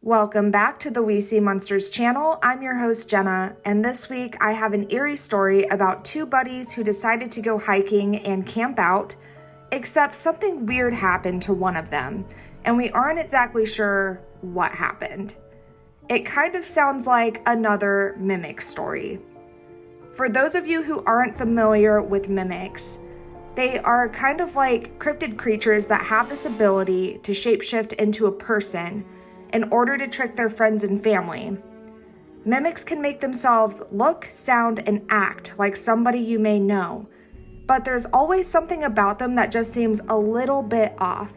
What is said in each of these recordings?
Welcome back to the We See Monsters channel. I'm your host, Jenna, and this week I have an eerie story about two buddies who decided to go hiking and camp out, except something weird happened to one of them, and we aren't exactly sure what happened. It kind of sounds like another mimic story. For those of you who aren't familiar with mimics, they are kind of like cryptid creatures that have this ability to shapeshift into a person in order to trick their friends and family. Mimics can make themselves look, sound, and act like somebody you may know, but there's always something about them that just seems a little bit off.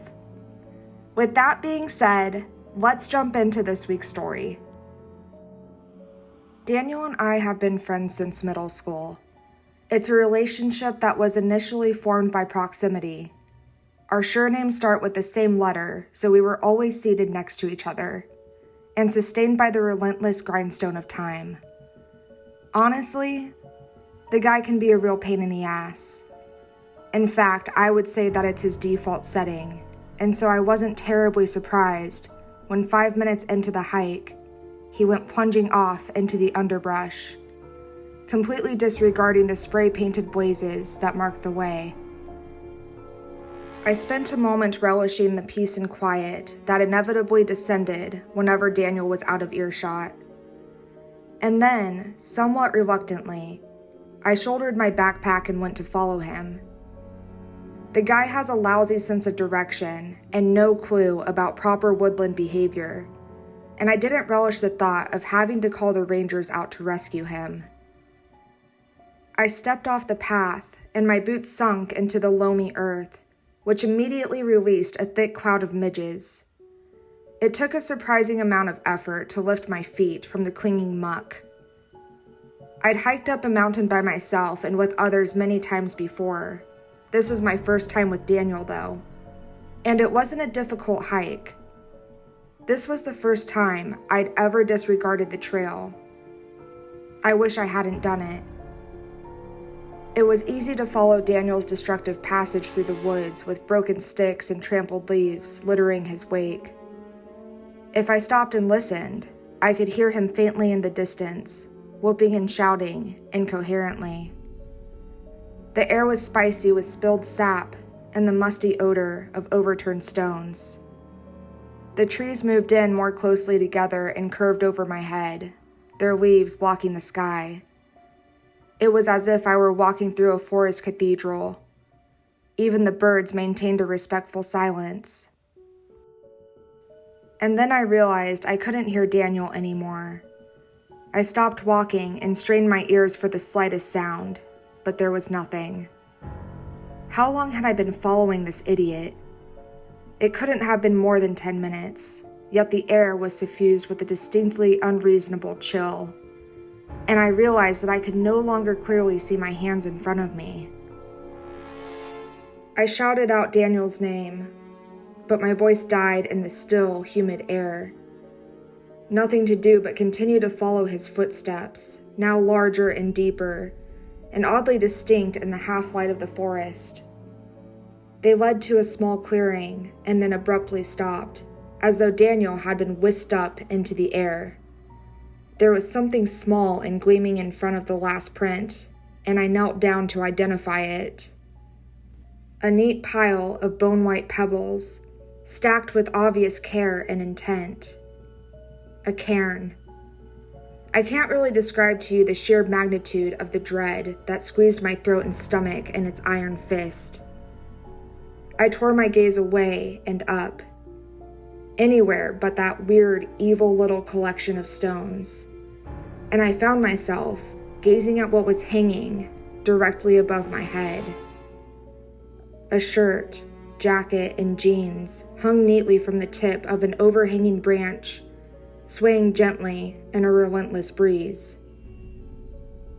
With that being said, let's jump into this week's story. Daniel and I have been friends since middle school. It's a relationship that was initially formed by proximity. Our surnames start with the same letter, so we were always seated next to each other, and sustained by the relentless grindstone of time. Honestly, the guy can be a real pain in the ass. In fact, I would say that it's his default setting, and so I wasn't terribly surprised when 5 minutes into the hike, he went plunging off into the underbrush, completely disregarding the spray-painted blazes that marked the way. I spent a moment relishing the peace and quiet that inevitably descended whenever Daniel was out of earshot. And then, somewhat reluctantly, I shouldered my backpack and went to follow him. The guy has a lousy sense of direction and no clue about proper woodland behavior, and I didn't relish the thought of having to call the rangers out to rescue him. I stepped off the path, and my boots sunk into the loamy earth, which immediately released a thick cloud of midges. It took a surprising amount of effort to lift my feet from the clinging muck. I'd hiked up a mountain by myself and with others many times before. This was my first time with Daniel, though, and it wasn't a difficult hike. This was the first time I'd ever disregarded the trail. I wish I hadn't done it. It was easy to follow Daniel's destructive passage through the woods with broken sticks and trampled leaves littering his wake. If I stopped and listened, I could hear him faintly in the distance, whooping and shouting incoherently. The air was spicy with spilled sap and the musty odor of overturned stones. The trees moved in more closely together and curved over my head, their leaves blocking the sky. It was as if I were walking through a forest cathedral. Even the birds maintained a respectful silence. And then I realized I couldn't hear Daniel anymore. I stopped walking and strained my ears for the slightest sound, but there was nothing. How long had I been following this idiot? It couldn't have been more than 10 minutes, yet the air was suffused with a distinctly unreasonable chill. And I realized that I could no longer clearly see my hands in front of me. I shouted out Daniel's name, but my voice died in the still, humid air. Nothing to do but continue to follow his footsteps, now larger and deeper, and oddly distinct in the half-light of the forest. They led to a small clearing and then abruptly stopped, as though Daniel had been whisked up into the air. There was something small and gleaming in front of the last print, and I knelt down to identify it. A neat pile of bone-white pebbles, stacked with obvious care and intent. A cairn. I can't really describe to you the sheer magnitude of the dread that squeezed my throat and stomach in its iron fist. I tore my gaze away and up. Anywhere but that weird, evil little collection of stones. And I found myself gazing at what was hanging directly above my head. A shirt, jacket, and jeans hung neatly from the tip of an overhanging branch, swaying gently in a relentless breeze.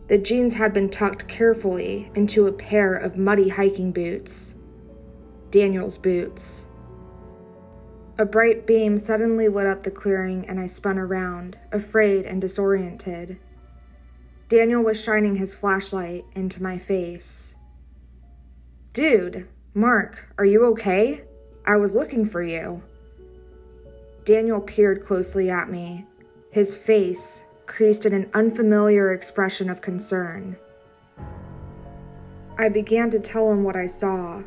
The jeans had been tucked carefully into a pair of muddy hiking boots. Daniel's boots. A bright beam suddenly lit up the clearing and I spun around, afraid and disoriented. Daniel was shining his flashlight into my face. "Dude, Mark, are you okay? I was looking for you." Daniel peered closely at me, his face creased in an unfamiliar expression of concern. I began to tell him what I saw,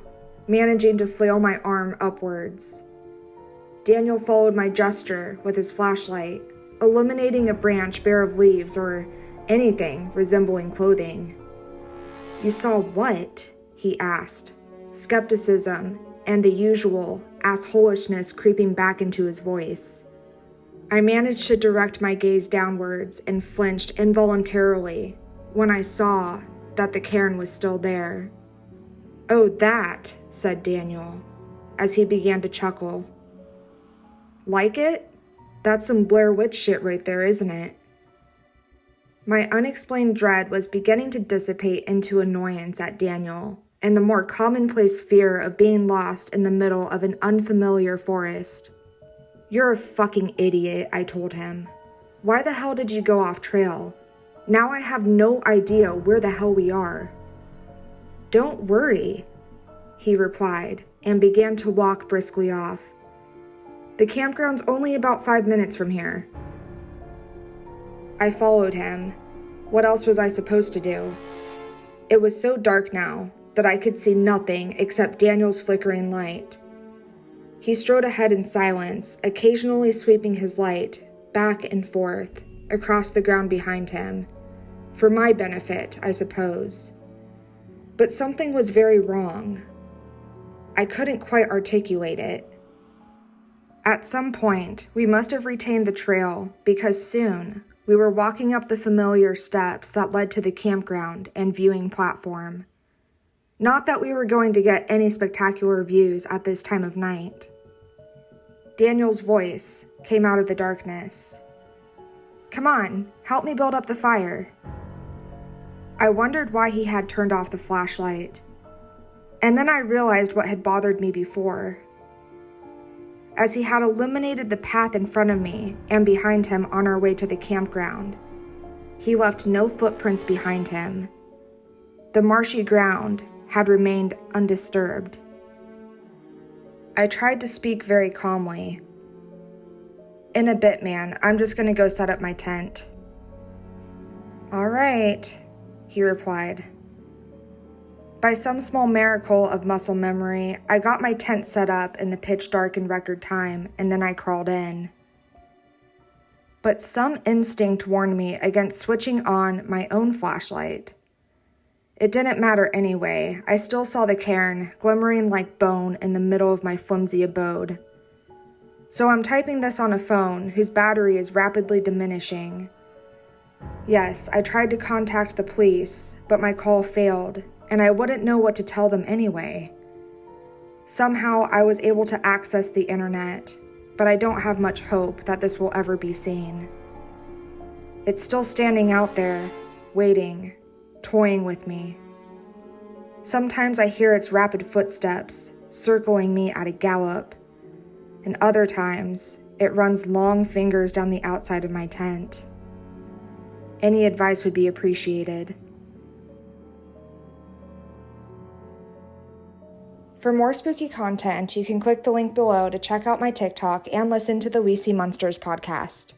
managing to flail my arm upwards. Daniel followed my gesture with his flashlight, illuminating a branch bare of leaves or anything resembling clothing. "You saw what?" he asked, skepticism and the usual assholishness creeping back into his voice. I managed to direct my gaze downwards and flinched involuntarily when I saw that the cairn was still there. "Oh, that," said Daniel, as he began to chuckle. "Like it? That's some Blair Witch shit right there, isn't it?" My unexplained dread was beginning to dissipate into annoyance at Daniel, and the more commonplace fear of being lost in the middle of an unfamiliar forest. "You're a fucking idiot," I told him. "Why the hell did you go off trail? Now I have no idea where the hell we are." "Don't worry," he replied, and began to walk briskly off. "The campground's only about 5 minutes from here." I followed him. What else was I supposed to do? It was so dark now that I could see nothing except Daniel's flickering light. He strode ahead in silence, occasionally sweeping his light back and forth across the ground behind him, for my benefit, I suppose. But something was very wrong. I couldn't quite articulate it. At some point, we must have retained the trail because soon we were walking up the familiar steps that led to the campground and viewing platform. Not that we were going to get any spectacular views at this time of night. Daniel's voice came out of the darkness. "Come on, help me build up the fire." I wondered why he had turned off the flashlight, and then I realized what had bothered me before. As he had illuminated the path in front of me and behind him on our way to the campground, he left no footprints behind him. The marshy ground had remained undisturbed. I tried to speak very calmly. "In a bit, man. I'm just gonna go set up my tent." "All right," he replied. By some small miracle of muscle memory, I got my tent set up in the pitch dark in record time, and then I crawled in. But some instinct warned me against switching on my own flashlight. It didn't matter anyway. I still saw the cairn glimmering like bone in the middle of my flimsy abode. So I'm typing this on a phone whose battery is rapidly diminishing. Yes, I tried to contact the police, but my call failed, and I wouldn't know what to tell them anyway. Somehow I was able to access the internet, but I don't have much hope that this will ever be seen. It's still standing out there, waiting, toying with me. Sometimes I hear its rapid footsteps, circling me at a gallop, and other times it runs long fingers down the outside of my tent. Any advice would be appreciated. For more spooky content, you can click the link below to check out my TikTok and listen to the We See Monsters podcast.